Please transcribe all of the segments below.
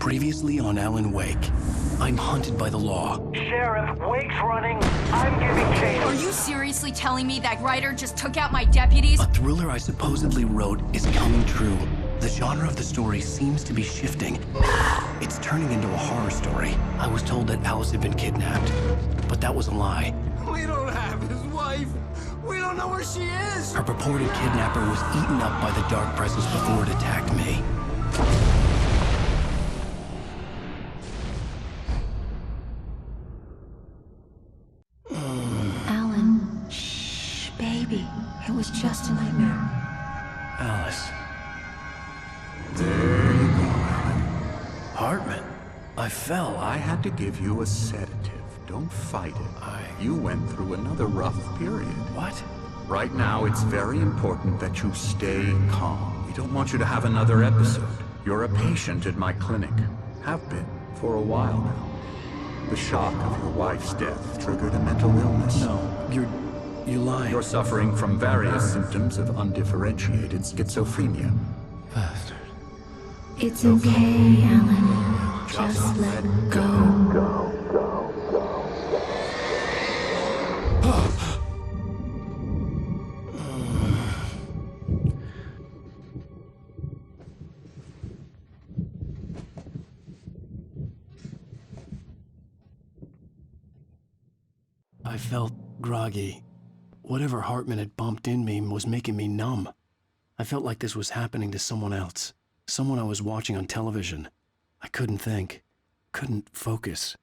Previously on Alan Wake, I'm hunted by the law. Sheriff, Wake's running. I'm giving chase. Are you seriously telling me that writer just took out my deputies? A thriller I supposedly wrote is coming true. The genre of the story seems to be shifting. It's turning into a horror story. I was told that Alice had been kidnapped, but that was a lie. We don't have his wife. We don't know where she is. Her purported kidnapper was eaten up by the dark presence before it attacked me. Alan, shh, baby. It was just a nightmare. Alice. There you go, Alan. Hartman. I fell. I had to give you a sedative. Don't fight it. You went through another rough period. What? Right now, it's very important that you stay calm. We don't want you to have another episode. You're a patient at my clinic. Have been for a while now. The shock of your wife's death triggered a mental illness. No, you're lying. You're suffering from various symptoms of undifferentiated schizophrenia. Bastard. It's okay, Alan. Just let go. I felt groggy. Whatever Hartman had bumped in me was making me numb. I felt like this was happening to someone else. Someone I was watching on television. I couldn't think. Couldn't focus.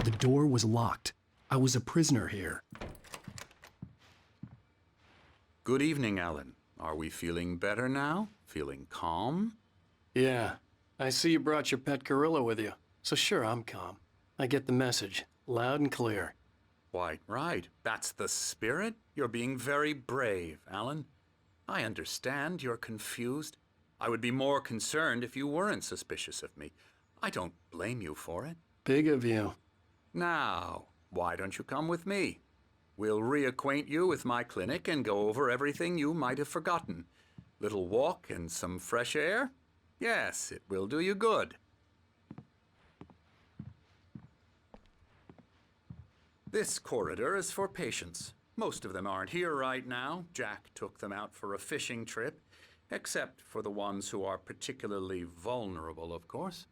The door was locked. I was a prisoner here. Good evening, Alan. Are we feeling better now? Feeling calm? Yeah. I see you brought your pet gorilla with you. So sure, I'm calm. I get the message. Loud and clear. Quite right. That's the spirit. You're being very brave, Alan. I understand you're confused. I would be more concerned if you weren't suspicious of me. I don't blame you for it. Big of you. Now, why don't you come with me? We'll reacquaint you with my clinic and go over everything you might have forgotten. Little walk and some fresh air? Yes, it will do you good. This corridor is for patients. Most of them aren't here right now. Jack took them out for a fishing trip, except for the ones who are particularly vulnerable, of course.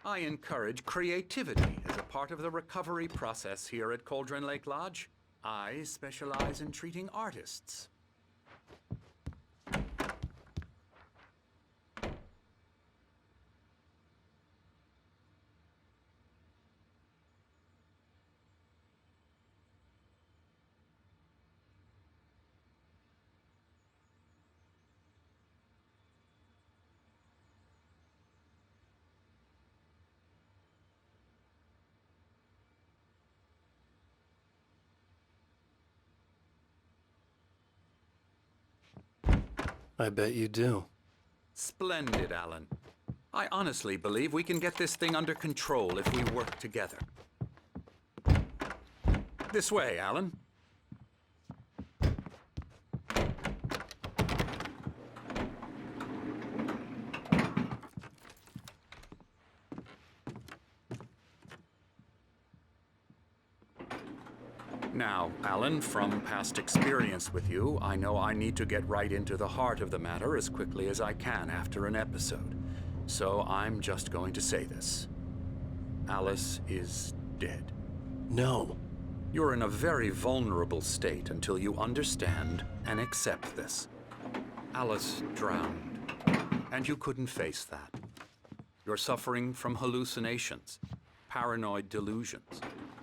I encourage creativity as a part of the recovery process here at Cauldron Lake Lodge. I specialize in treating artists. I bet you do. Splendid, Alan. I honestly believe we can get this thing under control if we work together. This way, Alan. Now, Alan, from past experience with you, I know I need to get right into the heart of the matter as quickly as I can after an episode. So I'm just going to say this. Alice is dead. No. You're in a very vulnerable state until you understand and accept this. Alice drowned, and you couldn't face that. You're suffering from hallucinations, paranoid delusions,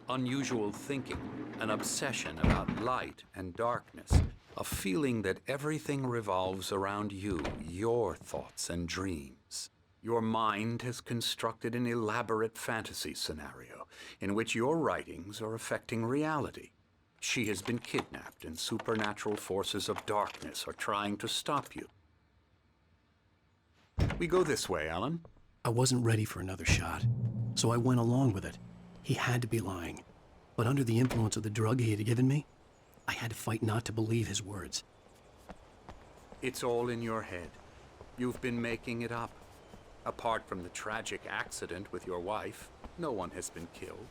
unusual thinking, an obsession about light and darkness, a feeling that everything revolves around you, your thoughts and dreams. Your mind has constructed an elaborate fantasy scenario in which your writings are affecting reality. She has been kidnapped, and supernatural forces of darkness are trying to stop you. We go this way, Alan. I wasn't ready for another shot, so I went along with it. He had to be lying. But under the influence of the drug he had given me, I had to fight not to believe his words. It's all in your head. You've been making it up. Apart from the tragic accident with your wife, no one has been killed.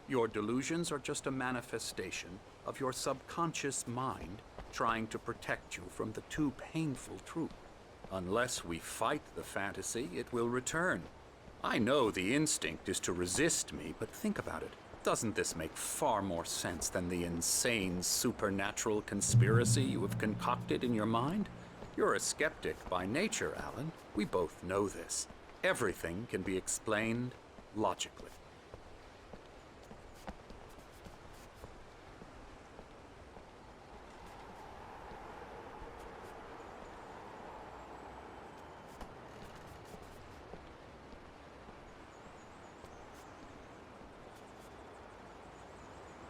Your delusions are just a manifestation of your subconscious mind trying to protect you from the too painful truth. Unless we fight the fantasy, it will return. I know the instinct is to resist me, but think about it. Doesn't this make far more sense than the insane supernatural conspiracy you have concocted in your mind? You're a skeptic by nature, Alan. We both know this. Everything can be explained logically.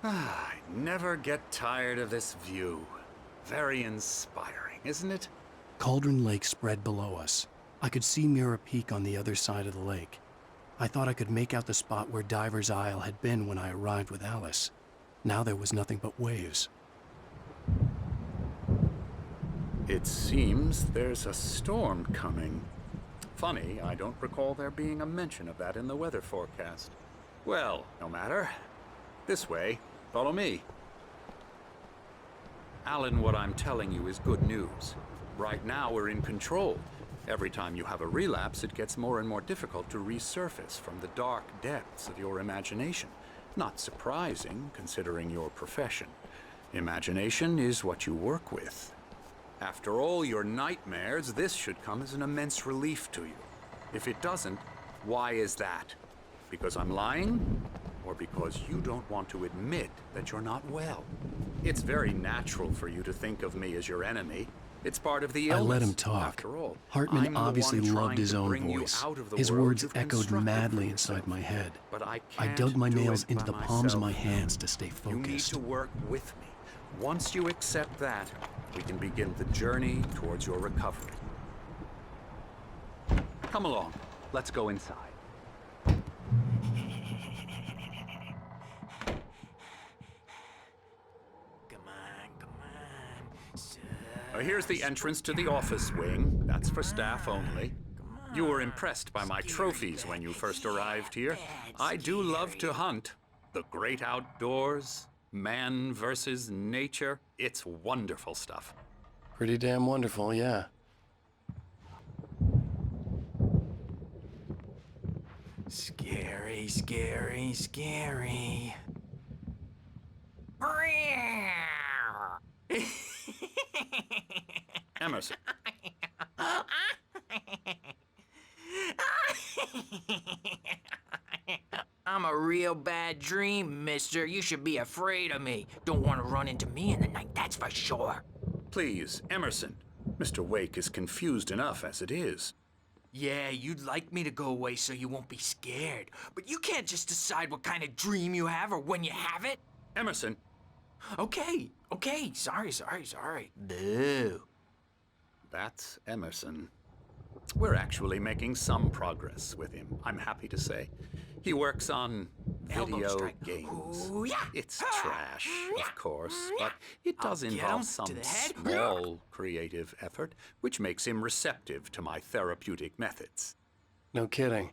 I never get tired of this view. Very inspiring, isn't it? Cauldron Lake spread below us. I could see Mirror Peak on the other side of the lake. I thought I could make out the spot where Diver's Isle had been when I arrived with Alice. Now there was nothing but waves. It seems there's a storm coming. Funny, I don't recall there being a mention of that in the weather forecast. Well, no matter. This way. Follow me. Alan, what I'm telling you is good news. Right now, we're in control. Every time you have a relapse, it gets more and more difficult to resurface from the dark depths of your imagination. Not surprising, considering your profession. Imagination is what you work with. After all your nightmares, this should come as an immense relief to you. If it doesn't, why is that? Because I'm lying? Or because you don't want to admit that you're not well? It's very natural for you to think of me as your enemy. It's part of the illness. I let him talk. After all, Hartman I'm the obviously one loved trying his to own bring you voice. out of the His world words you've echoed constructed madly for inside yourself. my head. But I I can't dug my do nails it into by the palms of my myself. hands to stay You need focused. to work with me. Once you accept that, we can begin the journey towards your recovery. Come along. Let's go inside. Here's the entrance to the office wing. That's for staff only. You were impressed by my trophies when you first arrived here. I do love to hunt. The great outdoors, man versus nature. It's wonderful stuff. Pretty damn wonderful, yeah. Scary, scary, scary. Emerson. I'm a real bad dream, mister. You should be afraid of me. Don't want to run into me in the night, that's for sure. Please, Emerson. Mr. Wake is confused enough as it is. Yeah, you'd like me to go away so you won't be scared. But you can't just decide what kind of dream you have or when you have it. Emerson. Okay, sorry. Boo. That's Emerson. We're actually making some progress with him, I'm happy to say. He works on Elbow video strike. games. Ooh, yeah. It's trash, of course, but it does I'll get involve him some to the head. small creative effort, which makes him receptive to my therapeutic methods. No kidding.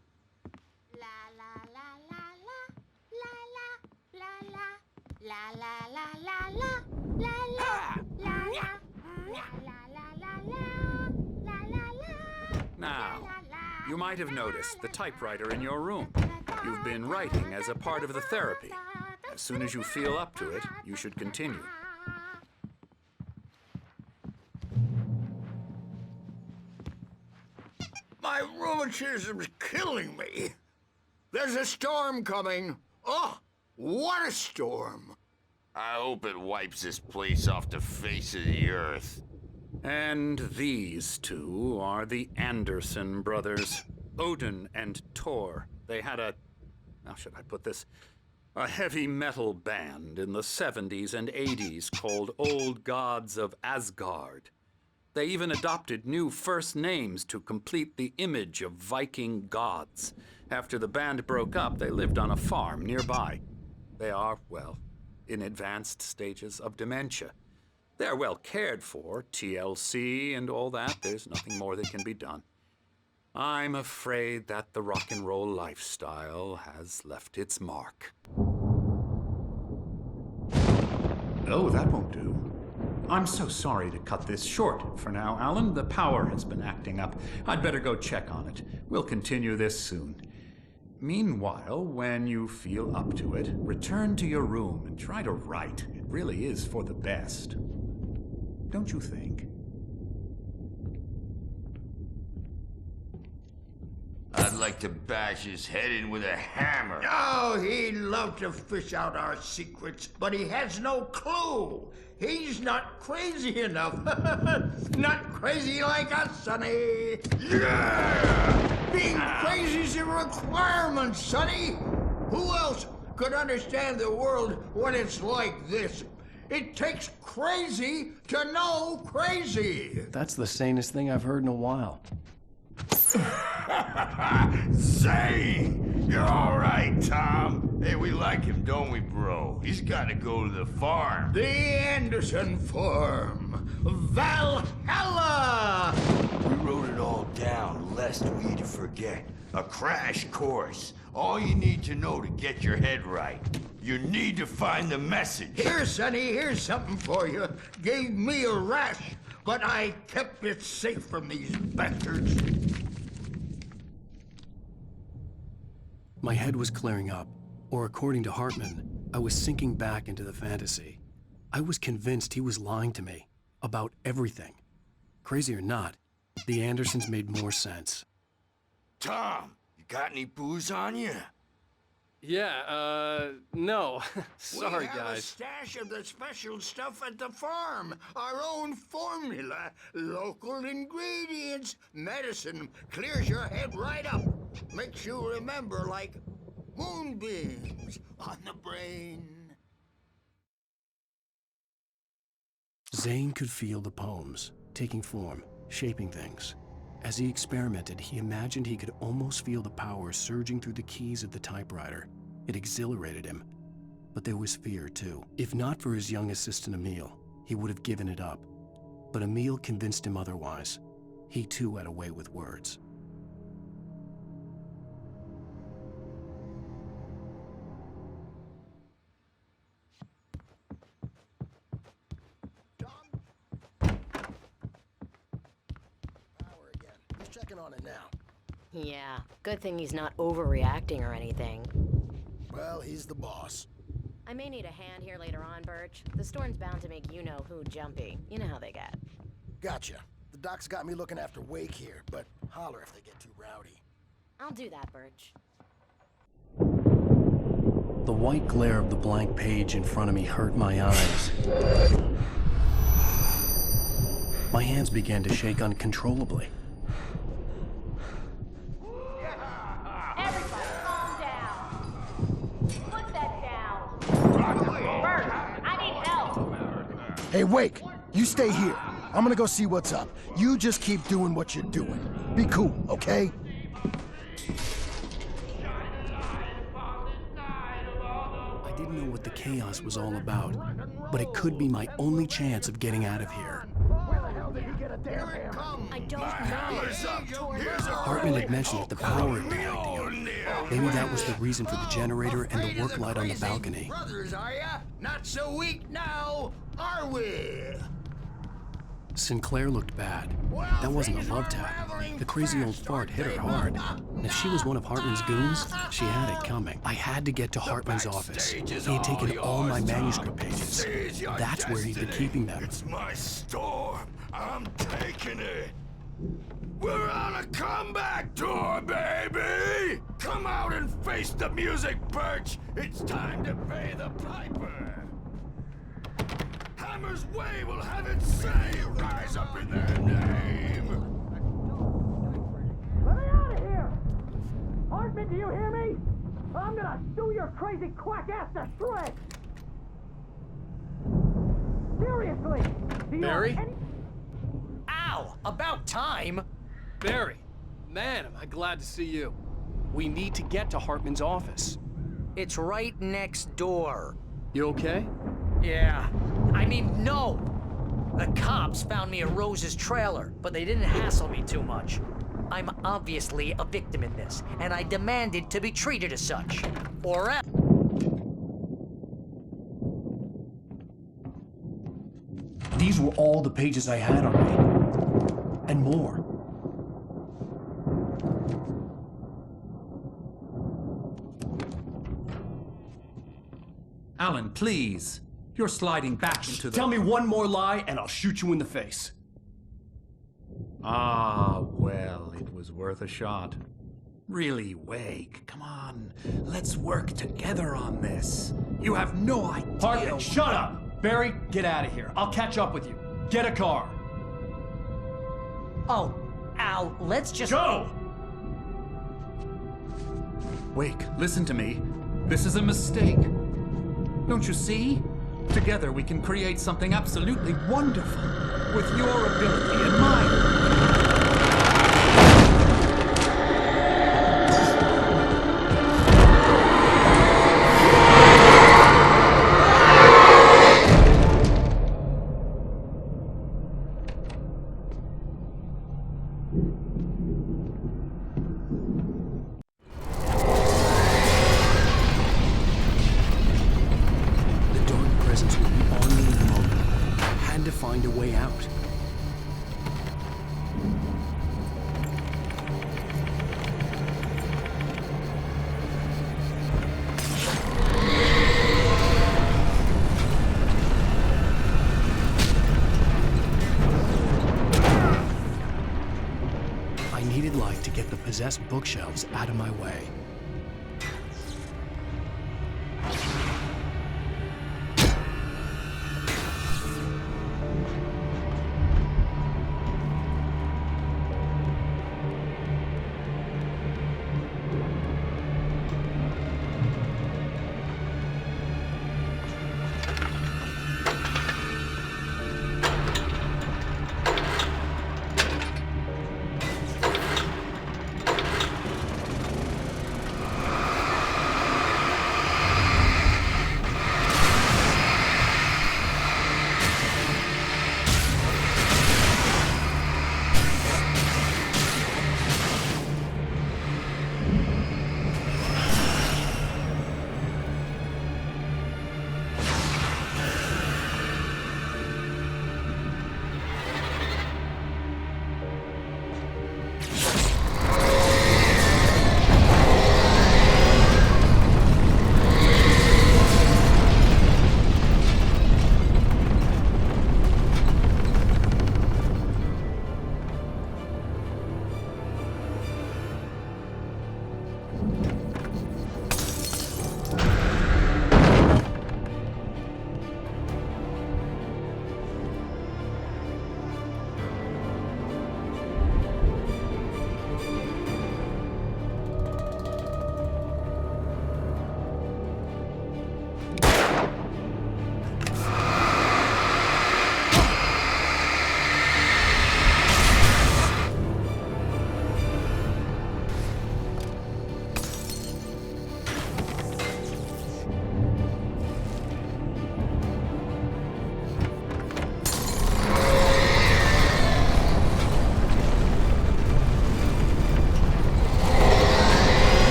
Now, you might have noticed the typewriter in your room. You've been writing as a part of the therapy. As soon as you feel up to it, you should continue. My rheumatism's killing me. There's a storm coming. Oh, what a storm. I hope it wipes this place off the face of the earth. And these two are the Anderson brothers, Odin and Tor. They had a... How should I put this? A heavy metal band in the 70s and 80s called Old Gods of Asgard. They even adopted new first names to complete the image of Viking gods. After the band broke up, they lived on a farm nearby. They are, well, in advanced stages of dementia. They're well cared for, TLC and all that. There's nothing more that can be done. I'm afraid that the rock and roll lifestyle has left its mark. Oh, that won't do. I'm so sorry to cut this short for now, Alan. The power has been acting up. I'd better go check on it. We'll continue this soon. Meanwhile, when you feel up to it, return to your room and try to write. It really is for the best. Don't you think? I'd like to bash his head in with a hammer. Oh, he'd love to fish out our secrets, but he has no clue. He's not crazy enough. Not crazy like us, Sonny. Yeah! Being crazy's a requirement, Sonny. Who else could understand the world when it's like this? It takes crazy to know crazy. That's the sanest thing I've heard in a while. Zane! You're all right, Tom. Hey, we like him, don't we, bro? He's got to go to the farm. The Anderson Farm. Valhalla! We wrote it all down, lest we forget. A crash course. All you need to know to get your head right. You need to find the message. Here, Sonny, here's something for you. Gave me a rash, but I kept it safe from these bastards. My head was clearing up, or according to Hartman, I was sinking back into the fantasy. I was convinced he was lying to me about everything. Crazy or not, the Andersons made more sense. Tom, you got any booze on you? Yeah, no. Sorry, we have a guys. stash of the special stuff at the farm. Our own formula. Local ingredients. Medicine clears your head right up. Makes you remember like moonbeams on the brain. Zane could feel the poems, taking form, shaping things. As he experimented, he imagined he could almost feel the power surging through the keys of the typewriter. It exhilarated him. But there was fear, too. If not for his young assistant Emil, he would have given it up. But Emil convinced him otherwise. He, too, had a way with words. Checking on it now. Yeah, good thing he's not overreacting or anything. Well, he's the boss. I may need a hand here later on, Birch. The storm's bound to make you-know-who jumpy. You know how they get. Gotcha. The doc's got me looking after Wake here, but holler if they get too rowdy. I'll do that, Birch. The white glare of the blank page in front of me hurt my eyes. My hands began to shake uncontrollably. Everybody, calm down. Put that down. Bert, I need help. Hey, Wake! You stay here. I'm gonna go see what's up. You just keep doing what you're doing. Be cool, okay? I didn't know what the chaos was all about, but it could be my only chance of getting out of here. I don't know. Hartman had mentioned that the power had been acting up. Maybe that was the reason for the generator and the work light on the balcony. Brothers, are ya? Not so weak now, are we? Sinclair looked bad. That wasn't a love tap. The crazy old fart hit her hard. And if she was one of Hartman's goons, she had it coming. I had to get to Hartman's office. He had taken all my manuscript pages. That's where he'd been keeping them. It's my storm. I'm taking it. We're on a comeback tour, baby! Come out and face the music, Birch! It's time to pay the piper! Hammer's Way will have its say rise up in their name! Let me out of here! Hartman, do you hear me? I'm gonna sue your crazy quack ass to shreds! Seriously! Do you Barry? have any... Ow! About time! Barry, man, am I glad to see you. We need to get to Hartman's office. It's right next door. You okay? Yeah. I mean, no! The cops found me at Rose's trailer, but they didn't hassle me too much. I'm obviously a victim in this, and I demanded to be treated as such. Or else... These were all the pages I had on me. And more. Alan, please. You're sliding back into the... Tell me one more lie and I'll shoot you in the face. Ah, well, it was worth a shot. Really, Wake, come on. Let's work together on this. You have no idea... Hartman, shut up! Barry, get out of here. I'll catch up with you. Get a car. Oh, Al, let's just... Go! Wake, listen to me. This is a mistake. Don't you see? Together we can create something absolutely wonderful. With your ability and mine. The dark presence would be on me in a moment. I had to find a way out. I needed light to get the possessed bookshelves out of my way.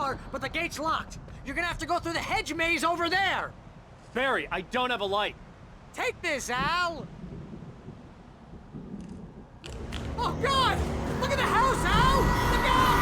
car, but the gate's locked. You're gonna have to go through the hedge maze over there. Barry, I don't have a light. Take this, Al! Oh, God! Look at the house, Al! Look out!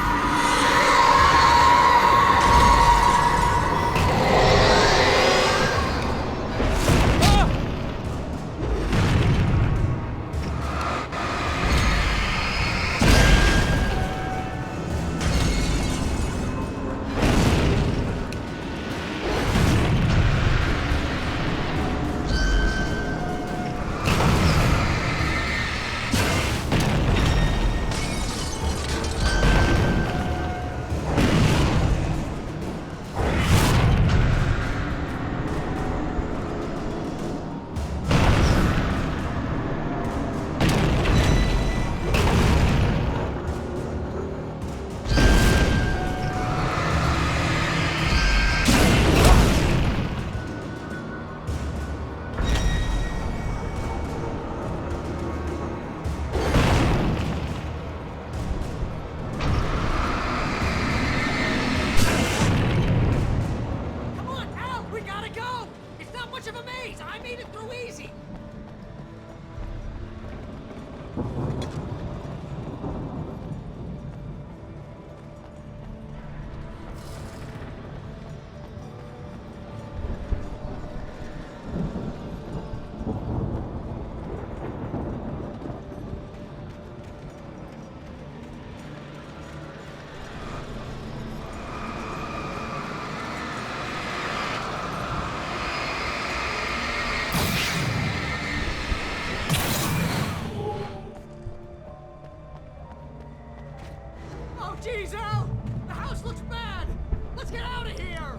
Jeez, Al! The house looks bad! Let's get out of here!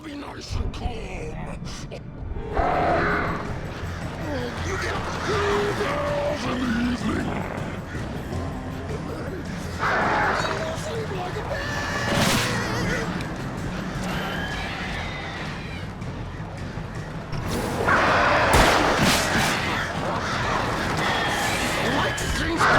be nice and calm. You get 2 girls in the evening. Sleep like a baby. Like things to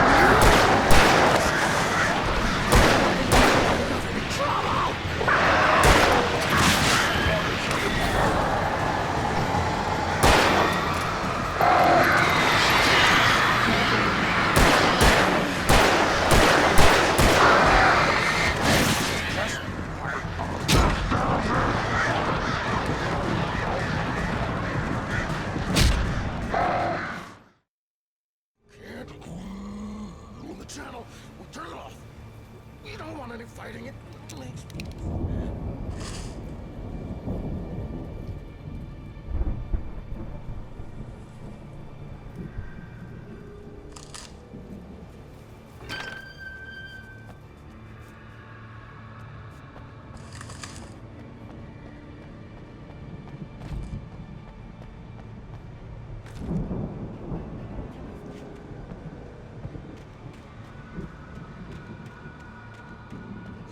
the channel. We'll turn it off. We don't want any fighting. It makes me...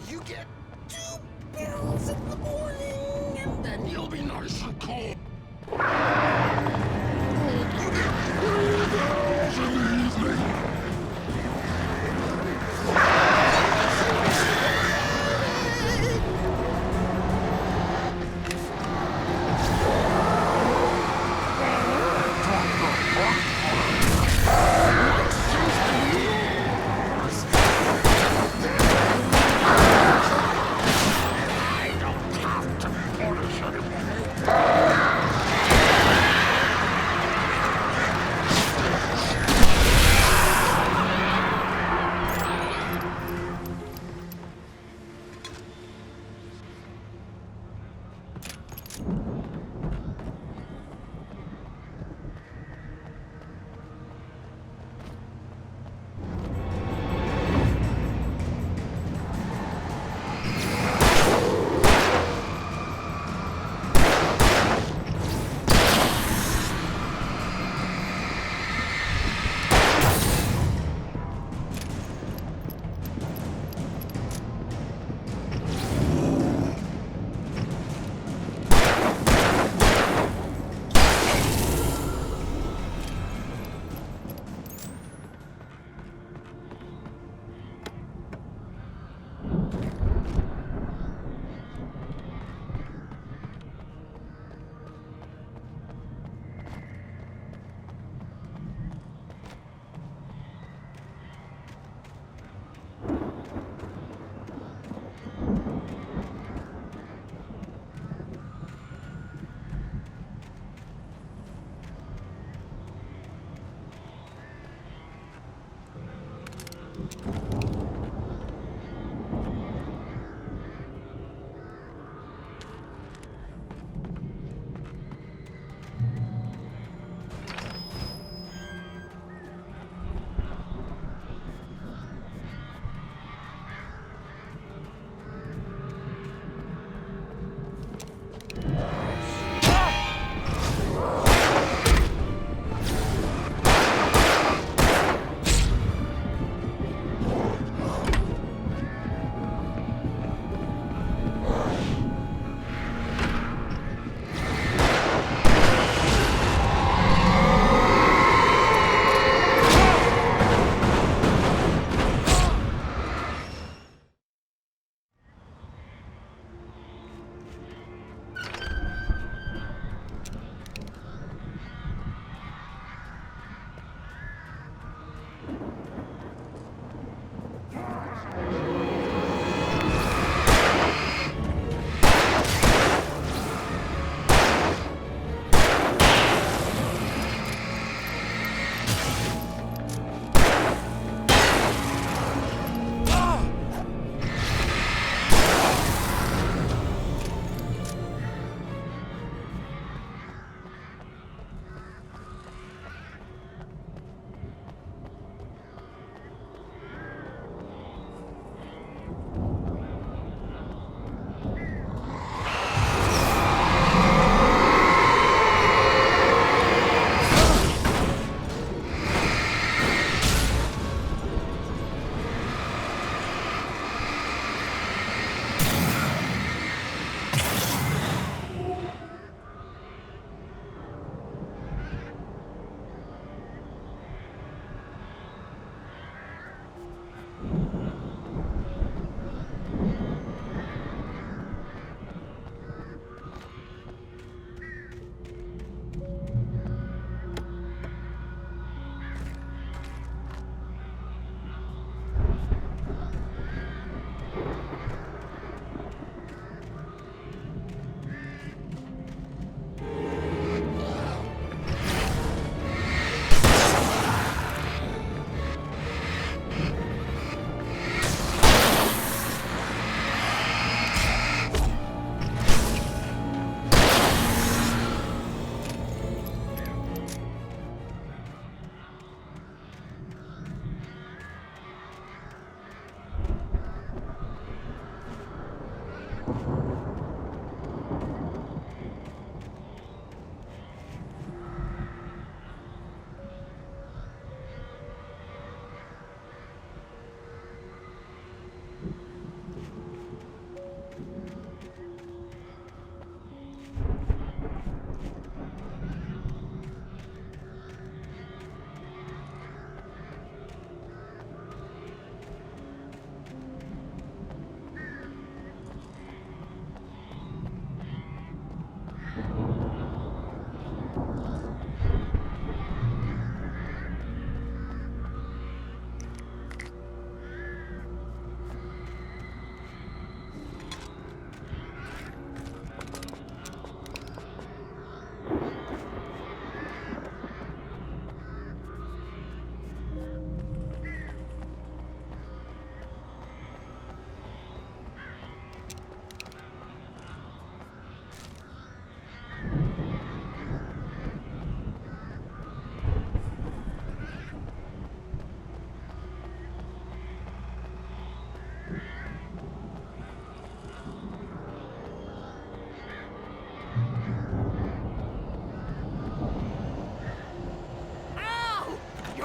You get 2 pills in the morning, and then you'll be nice and calm. You get 3 girls in the evening.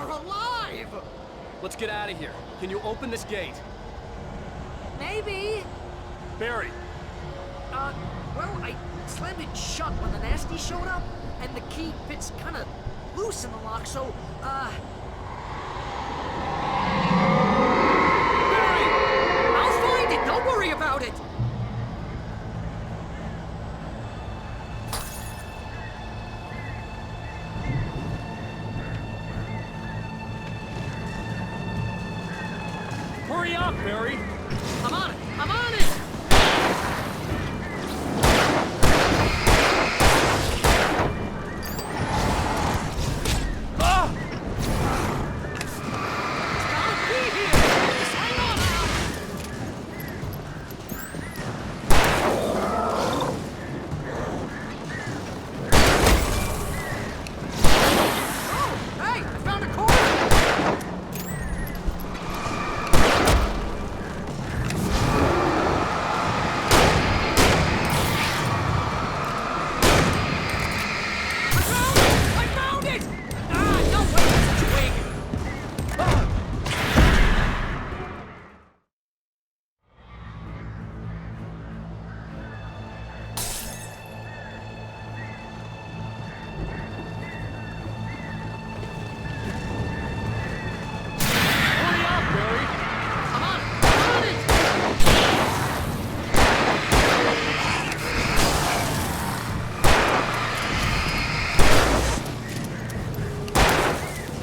You're alive! Let's get out of here. Can you open this gate? Maybe. Barry! Well, I slammed it shut when the nasty showed up, and the key fits kind of loose in the lock, so, Barry! I'll find it! Don't worry about it! Hurry up, Barry! I'm on it! I'm on it! Ah! Gotta be here! Just hang on now! Oh! Hey! I found a corner! I found it! Ah, no way, that's a twig! Hurry up, Barry! I'm on it! I'm on it!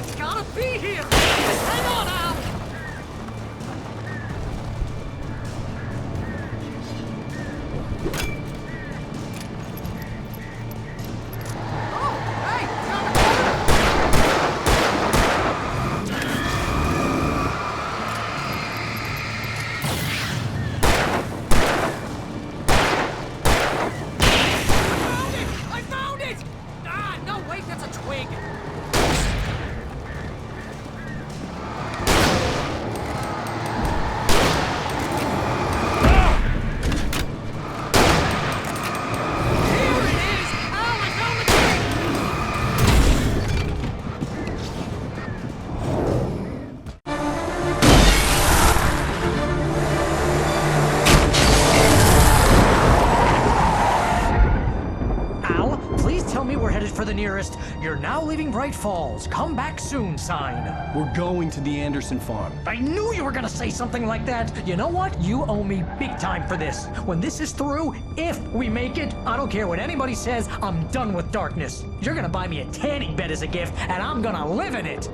It's gotta be here! Just hang on now! Oh, hey! Found a corner! I found it! Ah, no, wait, that's a twig! Here it is! Al, I found the twig! Al, please tell me we're headed for the nearest "You're now leaving Bright Falls. Come back soon" sign. We're going to the Anderson farm. I knew you were gonna say something like that. You know what? You owe me big time for this. When this is through, if we make it, I don't care what anybody says, I'm done with darkness. You're gonna buy me a tanning bed as a gift, and I'm gonna live in it.